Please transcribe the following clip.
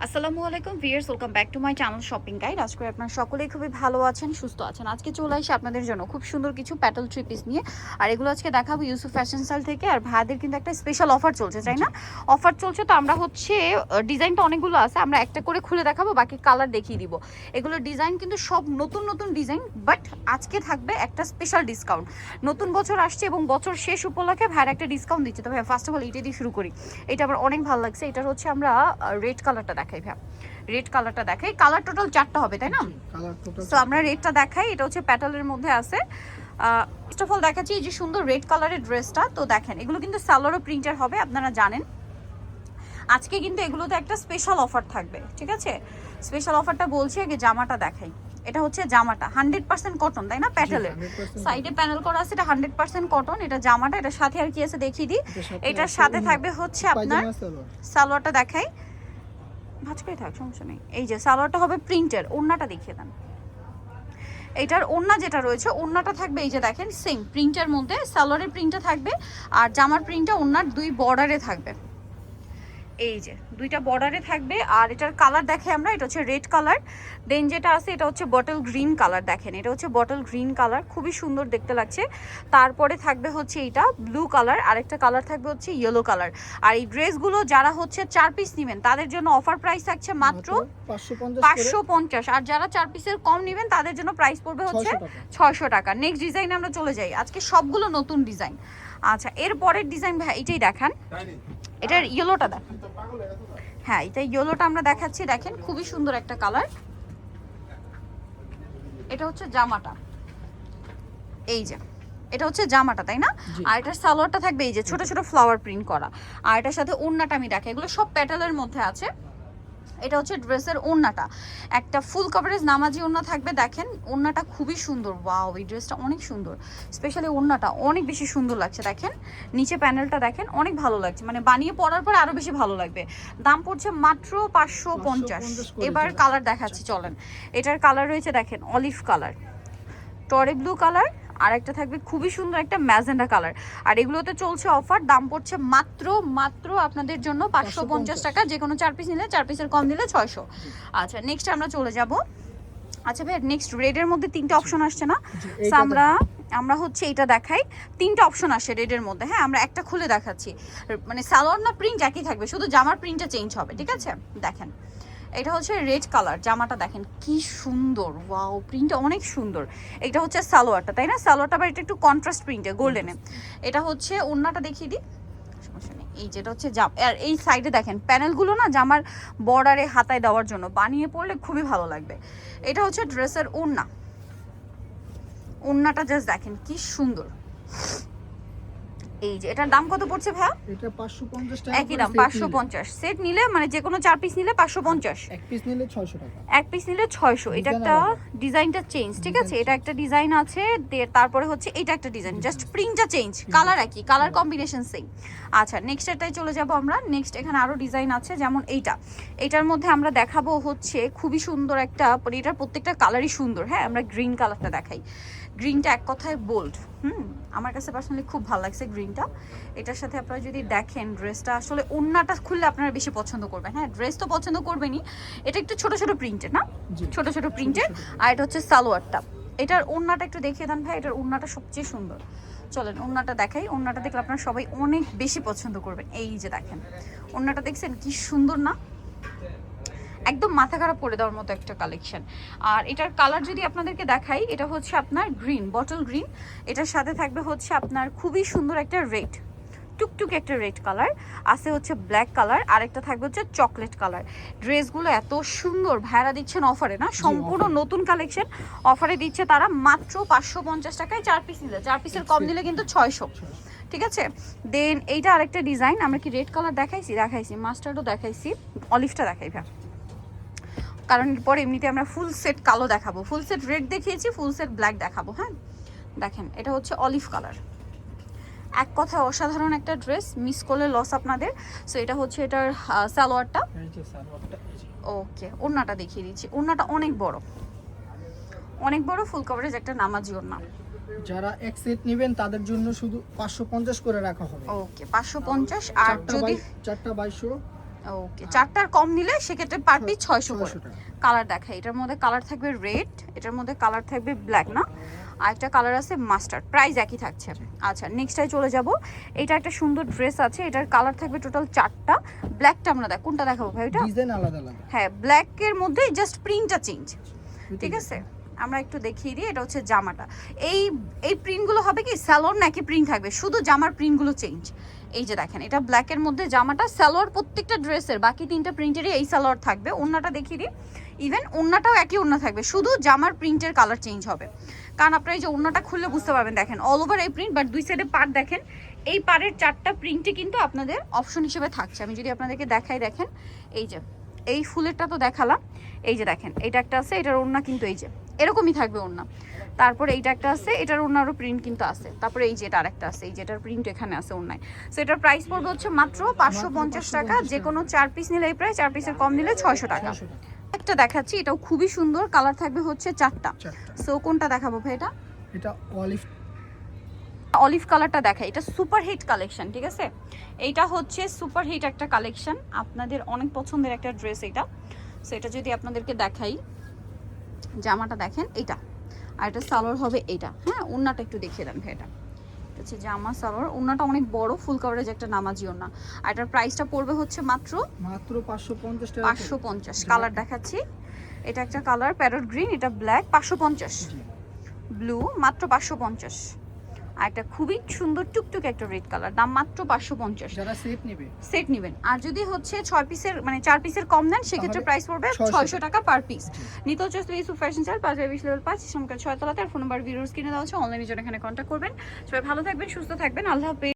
আসসালামু আলাইকুম viewers, welcome back to my channel shopping guide. আজকে আপনারা সকলেই খুবই ভালো আছেন, সুস্থ আছেন। আজকে চলে আসি আপনাদের জন্য খুব সুন্দর কিছু প্যাটেল থ্রি পিস নিয়ে। আর এগুলো আজকে দেখাবো ইউসুফ ফ্যাশন স্টাইল থেকে। আর ভাইদের কিন্তু একটা স্পেশাল অফার চলছে, তাই না? অফার চলছে, তো আমরা হচ্ছে ডিজাইনটা অনেকগুলো আছে, আমরা একটা করে খুলে দেখাবো, বাকি কালার দেখিয়ে দিব। এগুলো ডিজাইন কিন্তু সব নতুন নতুন ডিজাইন, বাট আজকে থাকবে একটা স্পেশাল ডিসকাউন্ট। নতুন বছর আসছে এবং বছর শেষ উপলক্ষে ভাইয়ের একটা ডিসকাউন্ট দিচ্ছে। তো ভাই ফার্স্ট অফ অল এটা দিয়ে শুরু করি। এটা আমার অনেক ভালো লাগছে। এটা হচ্ছে আমরা রেড কালারটা দেখাই ভাই, রেড কালারটা দেখাই। কালার টোটাল 4টা হবে, তাই না? তো আমরা রেডটা দেখাই। এটা হচ্ছে প্যাটেলের মধ্যে আছে। ফার্স্ট অফ অল দেখাচ্ছি এই যে সুন্দর রেড কালারের ড্রেসটা। তো দেখেন এগুলো কিন্তু সালোয়ারও প্রিন্টার হবে, আপনারা জানেন। আজকে কিন্তু এগুলোতে একটা স্পেশাল অফার থাকবে, ঠিক আছে? স্পেশাল অফারটা বলছি, আগে জামাটা দেখাই। এটা হচ্ছে জামাটা 100% কটন, তাই না? প্যাটেলের সাইডে প্যানেল করা আছে, এটা 100% কটন। এটা জামাটা, এটার সাথে আর কি আছে দেখিয়ে দিই। এটার সাথে থাকবে হচ্ছে আপনার সালোয়ারটা দেখাই, ভাঁজ করে থাক, সমস্যা নেই। এই যে সালোয়ারটা হবে প্রিন্টের, ওড়নাটা দেখিয়ে দেন। এটার ওড়না যেটা রয়েছে, ওড়নাটা থাকবে এই যে দেখেন সেম প্রিন্টের মধ্যে, সালোয়ারের প্রিন্টটা থাকবে আর জামার প্রিন্টটা ওড়নার দুই বর্ডারে থাকবে। এই যে দুইটা বর্ডারে থাকবে। আর এটার কালার দেখে আমরা, এটা হচ্ছে রেড কালার। দেন যেটা আছে এটা হচ্ছে বটল গ্রিন কালার। দেখেন এটা হচ্ছে বটল গ্রিন কালার, খুবই সুন্দর দেখতে লাগছে। তারপরে থাকবে হচ্ছে এটা ব্লু কালার, আরেকটা কালার থাকবে হচ্ছে ইয়েলো কালার। আর এই ড্রেসগুলো যারা হচ্ছে 4 পিস নেবেন তাদের জন্য অফার প্রাইস থাকছে মাত্র 550। আর যারা 4 পিসের কম নেবেন তাদের জন্য প্রাইস পড়বে হচ্ছে 600 টাকা। নেক্সট ডিজাইনে আমরা চলে যাই। আজকে সবগুলো নতুন ডিজাইন। আচ্ছা, এর পরের ডিজাইন ভাই এটাই দেখান। এটার ইয়েলোটা দেখেন। হ্যাঁ, এটা ইয়েলোটা আমরা দেখাচ্ছি। দেখেন খুবই সুন্দর একটা কালার। এটা হচ্ছে জামাটা, এই যে এটা হচ্ছে জামাটা, তাই না? আর এটার সালোয়ারটা থাকবে এই যে ছোট ছোট ফ্লাওয়ার প্রিন্ট করা। আর এটার সাথে ওড়নাটা আমি দেখাই, এগুলো সব প্যাটেলের মধ্যে আছে। এটা হচ্ছে ড্রেসের ওড়নাটা, একটা ফুল কভারেজ নামাজি ওড়না থাকবে। দেখেন ওড়নাটা খুবই সুন্দর, ওয়াও এই ড্রেসটা অনেক সুন্দর। স্পেশালি ওড়নাটা অনেক বেশি সুন্দর লাগছে। দেখেন নিচে প্যানেলটা দেখেন, অনেক ভালো লাগছে, মানে বানিয়ে পরার পর আরো বেশি ভালো লাগবে। দাম পড়ছে মাত্র 550। এবার কালার দেখাচ্ছি, চলেন। এটার কালার রয়েছে দেখেন অলিভ কালার, টরে ব্লু কালার, আর একটা থাকবে খুবই সুন্দর একটা ম্যাজেন্ডা কালার। আর এগুলোতে চলছে অফার, দাম পড়ছে মাত্র আপনাদের জন্য 550 টাকা। যে কোনো 4 পিস নিলে, 4 পিসের কম নিলে 600। আচ্ছা, নেক্সট আমরা চলে যাব। আচ্ছা ভাই, নেক্সট রেডের মধ্যে 3টা অপশন আসছে না? আমরা হচ্ছে এটা দেখাই। 3টা অপশন আসে রেডের মধ্যে। হ্যাঁ, আমরা একটা খুলে দেখাচ্ছি। মানে সালোয়ার না প্রিন্ট একই থাকবে, শুধু জামার প্রিন্টটা চেঞ্জ হবে, ঠিক আছে? দেখেন এটা হচ্ছে রেড কালার, জামাটা দেখেন কি সুন্দর, ওয়াও প্রিন্টটা অনেক সুন্দর। এটা হচ্ছে সালোয়ারটা, তাই না? সালোয়ারটা আবার এটা একটু কন্ট্রাস্ট প্রিন্টে গোল্ডেনে। এটা হচ্ছে ওড়নাটা দেখিয়ে দিই, সমস্যা নেই। এই যেটা হচ্ছে আর এই সাইডে দেখেন প্যানেলগুলো না জামার বর্ডারে হাতায় দেওয়ার জন্য, বানিয়ে পড়লে খুবই ভালো লাগবে। এটা হচ্ছে ড্রেসের ওড়না, ওড়নাটা জাস্ট দেখেন কি সুন্দর। এই যে এটার দাম কত পড়ছে ভাইয়া? এটা 550 টাকা, একই দাম 550। সেট নিলে মানে যে কোনো 4 পিস নিলে 550, এক পিস নিলে 600 টাকা, এক পিস নিলে 600। এটা একটা ডিজাইনটা চেঞ্জ, ঠিক আছে? এটা একটা ডিজাইন আছে, তারপরে হচ্ছে এটা একটা ডিজাইন, জাস্ট প্রিন্টটা চেঞ্জ, কালার একই, কালার কম্বিনেশন সেম। আচ্ছা, নেক্সট এটাই চলে যাব আমরা। নেক্সট এখানে আরো ডিজাইন আছে, যেমন এইটার মধ্যে আমরা দেখাবো হচ্ছে খুবই সুন্দর একটা, এটার প্রত্যেকটা কালারই সুন্দর। হ্যাঁ, আমরা গ্রিন কালারটা দেখাই। গ্রিনটা এক কথায় বোল্ড। আমার কাছে পার্সোনালি খুব ভালো লাগছে গ্রিনটা। এটার সাথে আপনারা যদি দেখেন ড্রেসটা, আসলে ওড়নাটা খুললে আপনারা বেশি পছন্দ করবেন। হ্যাঁ, ড্রেস তো পছন্দ করবেনই। এটা একটু ছোট ছোট প্রিন্টের না, ছোট ছোট প্রিন্টের। আর এটা হচ্ছে সালোয়ারটা। এটার ওড়নাটা একটু দেখিয়ে দেন ভাই। এটার ওড়নাটা সবচেয়ে সুন্দর। চলেন ওড়নাটা দেখাই। ওড়নাটা দেখলে আপনারা সবাই অনেক বেশি পছন্দ করবেন। এই যে দেখেন ওড়নাটা, দেখছেন কি সুন্দর না? একদম মাথা খারাপ করে দেওয়ার মতো একটা কালেকশন। আর এটার কালার যদি আপনাদেরকে দেখাই, এটা হচ্ছে আপনার গ্রিন, বটল গ্রিন। এটার সাথে থাকবে হচ্ছে আপনার খুবই সুন্দর একটা রেড, টুকটুক একটা রেড কালার আছে, হচ্ছে ব্ল্যাক কালার, আর একটা থাকবে হচ্ছে চকলেট কালার। ড্রেসগুলো এত সুন্দর, ভাইরা দিচ্ছেন অফারে না, সম্পূর্ণ নতুন কালেকশন অফারে দিচ্ছে তারা মাত্র 550 টাকায়। 4 পিস নিলে, 4 পিসের কম নিলে কিন্তু 600, ঠিক আছে? দেন এইটা আরেকটা ডিজাইন, আমরা কি রেড কালার দেখাইছি, মাস্টার্ডও দেখাইছি, অলিভটা দেখাই ভাই, কারণ এরপর এমনিতে আমরা ফুল সেট কালো দেখাবো, ফুল সেট রেড দেখিয়েছি, ফুল সেট ব্ল্যাক দেখাবো। হ্যাঁ, দেখেন এটা হচ্ছে অলিভ কালার। এক কথায় অসাধারণ একটা ড্রেস, মিস করলে লস আপনাদের। সো এটা হচ্ছে এটার সালোয়ারটা। ওকে, ওড়নাটা দেখিয়ে দিচ্ছি। ওড়নাটা অনেক বড়, অনেক বড়, ফুল কভারেজ একটা নামাজি ওড়না। যারা এক সেট নেবেন তাদের জন্য শুধু 550 করে রাখা হবে। ওকে, 550। আর যদি 4টা 2200, ওকে, 4টার কম নিলে সেক্ষেত্রে পার পিস 600 করে। 600 টাকা। কালার দেখাই, এটার মধ্যে কালার থাকবে রেড, এটার মধ্যে কালার থাকবে ব্ল্যাক না, আর একটা কালার আছে মাস্টার্ড, প্রাইস একই থাকছে। আচ্ছা নেক্সটটায় চলে যাব। এটা একটা সুন্দর ড্রেস আছে, এটার কালার থাকবে টোটাল 4টা। ব্ল্যাকটা আমরা কোনটা দেখাবো ভাই? এটা ডিজাইন আলাদা আলাদা। হ্যাঁ, ব্ল্যাকের মধ্যে জাস্ট প্রিন্টটা চেঞ্জ, ঠিক আছে? আমরা একটু দেখিয়ে দিই। এটা হচ্ছে জামাটা। এই প্রিন্টগুলো হবে কি স্যালোর নাকি প্রিন্ট থাকবে, শুধু জামার প্রিন্টগুলো চেঞ্জ। এই যে দেখেন, এটা ব্ল্যাকের মধ্যে জামাটা, স্যালোর প্রত্যেকটা ড্রেসের বাকি 3টা প্রিন্টেরই এই স্যালোর থাকবে। ওড়নাটা দেখিয়ে দিই, ইভেন ওড়নাটাও একই ওড়না থাকবে, শুধু জামার প্রিন্টের কালার চেঞ্জ হবে। কারণ আপনারা এই যে ওড়নাটা খুললে বুঝতে পারবেন, দেখেন অল ওভার এই প্রিন্ট, বাট 2 সাইডে পার্ট দেখেন। এই পাড়ের 4টা প্রিন্টে কিন্তু আপনাদের অপশন হিসেবে থাকছে। আমি যদি আপনাদেরকে দেখাই, দেখেন এই যে এই ফুলেরটা তো দেখালাম, এই যে দেখেন এটা একটা আছে, এটার ওড়না কিন্তু এই যে এরকমই থাকবে ওড়না। তারপরে এইটা একটা আছে, এটার ওড়নারও প্রিন্ট কিন্তু আছে। তারপরে এই যে এটা আরেকটা আছে, এই যে এটার প্রিন্ট এখানে আছে ওড়নায়। সো এটার প্রাইস পড়বে হচ্ছে মাত্র 550 টাকা। যে কোনো 4 পিস নিলে এই প্রাইস, 4 পিসের কম নিলে 600 টাকা। একটা দেখাচ্ছি, এটাও খুবই সুন্দর, কালার থাকবে হচ্ছে 4টা। সো কোনটা দেখাবো ভাই? এটা অলিভ কালারটা দেখাই, এটা সুপার হিট কালেকশন, ঠিক আছে? এইটা হচ্ছে সুপার হিট একটা কালেকশন, আপনাদের অনেক পছন্দের একটা ড্রেস এটা। সো এটা যদি আপনাদেরকে দেখাই, জামাটা দেখেন এটা, আর এটা সালোয়ার হবে এটা। হ্যাঁ, ওড়নাটা একটু দেখিয়ে দেন ভাই। এটা হচ্ছে জামা, সালোয়ার, ওড়নাটা অনেক বড় ফুল কভারেজ একটা নামাজি ওড়না। আর এটার প্রাইসটা পড়বে হচ্ছে মাত্র 550 টাকা। 550। কালার দেখাচ্ছি, এটা একটা কালার প্যারট গ্রিন, এটা ব্ল্যাক, 550। ব্লু মাত্র 550। আর একটা খুবই সুন্দর টুকটুক একটা রেড কালার, দাম মাত্র 550। যারা সেট নেবেন। আর যদি হচ্ছে 6 পিসের মানে 4 পিসের কম নেন, সেক্ষেত্রে প্রাইস পড়বে 600 টাকা পার পিস। নিতে হচ্ছে ইউসুফ ফ্যাশন স্টাইল, 5 লেভেল 5 সংখ্যা 6 তলাতে। আর ফোন নাম্বার ভিডিওর স্ক্রিনে দেওয়া আছে, অনলাইনে জন্য এখানে কন্ট্যাক্ট করবেন। সবাই ভালো থাকবেন, সুস্থ থাকবেন, আল্লাহ হাফেজ।